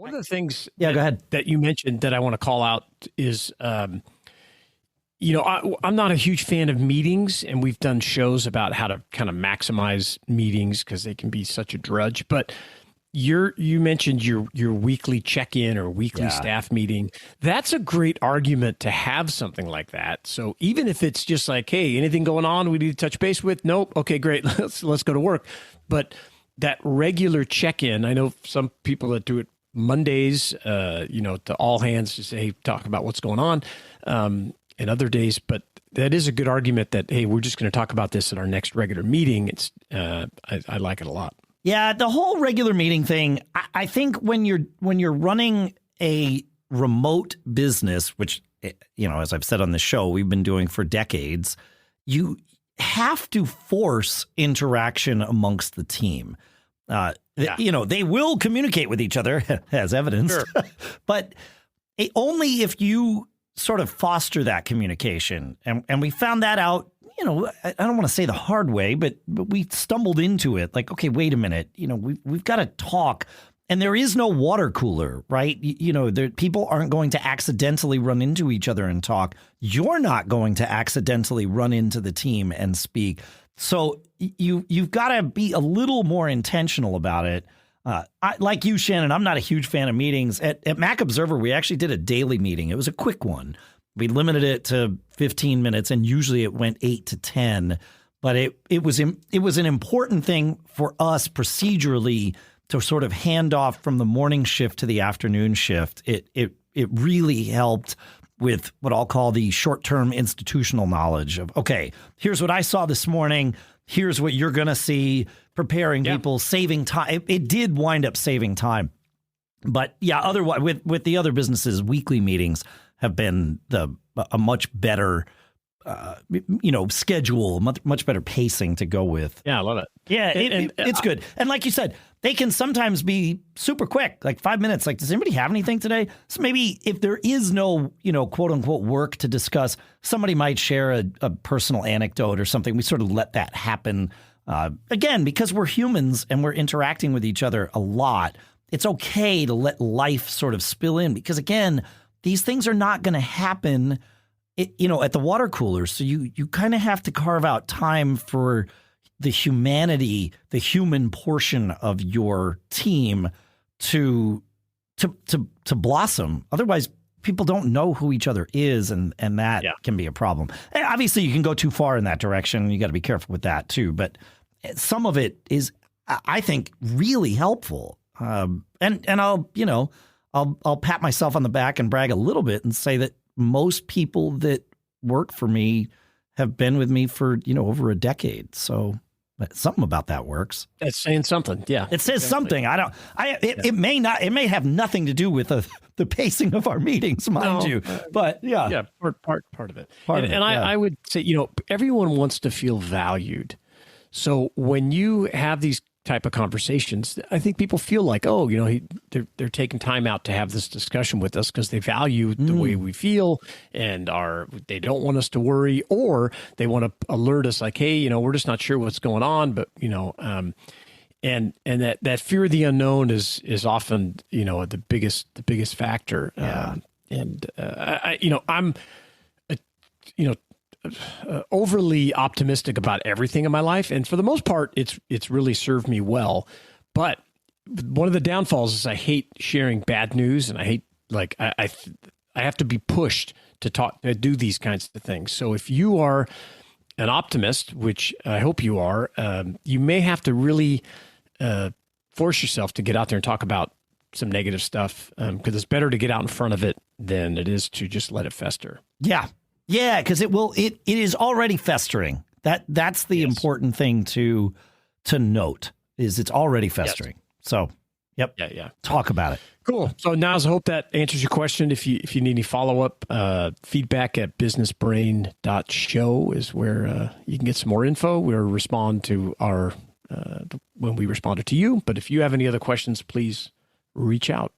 One of the things go ahead. that you mentioned that I want to call out is, I'm not a huge fan of meetings, and we've done shows about how to kind of maximize meetings because they can be such a drudge. But you mentioned your weekly check-in or weekly staff meeting. That's a great argument to have something like that. So even if it's just like, hey, anything going on we need to touch base with? Nope. Okay, great. Let's go to work. But that regular check-in, I know some people that do it Mondays, to all hands to say, hey, talk about what's going on, and other days. But that is a good argument that, hey, we're just going to talk about this at our next regular meeting. It's I like it a lot. Yeah, the whole regular meeting thing, I think when you're running a remote business, which, as I've said on the show, we've been doing for decades, you have to force interaction amongst the team. They will communicate with each other, as evidenced, sure. But only if you sort of foster that communication. And we found that out, I don't want to say the hard way, but we stumbled into it. Like, okay, wait a minute, we've got to talk. And there is no water cooler, right? People aren't going to accidentally run into each other and talk. You're not going to accidentally run into the team and speak. So you've got to be a little more intentional about it. Like you, Shannon, I'm not a huge fan of meetings. At Mac Observer, we actually did a daily meeting. It was a quick one. We limited it to 15 minutes, and usually it went 8 to 10. But it was an important thing for us procedurally to sort of hand off from the morning shift to the afternoon shift. It really helped with what I'll call the short-term institutional knowledge of, okay, here's what I saw this morning. Here's what you're going to see, preparing people, saving time. It did wind up saving time. But yeah, otherwise, with the other businesses, weekly meetings have been a much better schedule, much better pacing to go with. Yeah, I love it. Yeah, it's good. And like you said, they can sometimes be super quick, like 5 minutes. Like, does anybody have anything today? So maybe if there is no, quote unquote work to discuss, somebody might share a personal anecdote or something. We sort of let that happen. Again, because we're humans and we're interacting with each other a lot, it's okay to let life sort of spill in, because again, these things are not going to happen, at the water cooler. So you kind of have to carve out time for the humanity, the human portion of your team to blossom. Otherwise, people don't know who each other is, and that can be a problem. And obviously, you can go too far in that direction. You got to be careful with that too. But some of it is, I think, really helpful. And I'll pat myself on the back and brag a little bit and say that most people that work for me have been with me for, over a decade. So something about that works. It's saying something. Yeah. It says something. It may have nothing to do with the pacing of our meetings, mind you. But yeah. Yeah. Part of it. I would say, everyone wants to feel valued. So when you have these type of conversations, I think people feel like, they're taking time out to have this discussion with us because they value the way we feel and they don't want us to worry, or they want to alert us like, hey, we're just not sure what's going on, but and that fear of the unknown is often the biggest factor. Yeah. I'm overly optimistic about everything in my life, and for the most part, it's really served me well. But one of the downfalls is I hate sharing bad news, and I hate I have to be pushed to do these kinds of things. So if you are an optimist, which I hope you are, you may have to really force yourself to get out there and talk about some negative stuff, because it's better to get out in front of it than it is to just let it fester. Yeah. Yeah, because it is already festering. That's the important thing to note, is it's already festering. Yes. So, yep. Yeah. Talk about it. Cool. So now I hope that answers your question. If you need any follow-up, feedback at businessbrain.show is where you can get some more info. We'll respond to when we responded to you. But if you have any other questions, please reach out.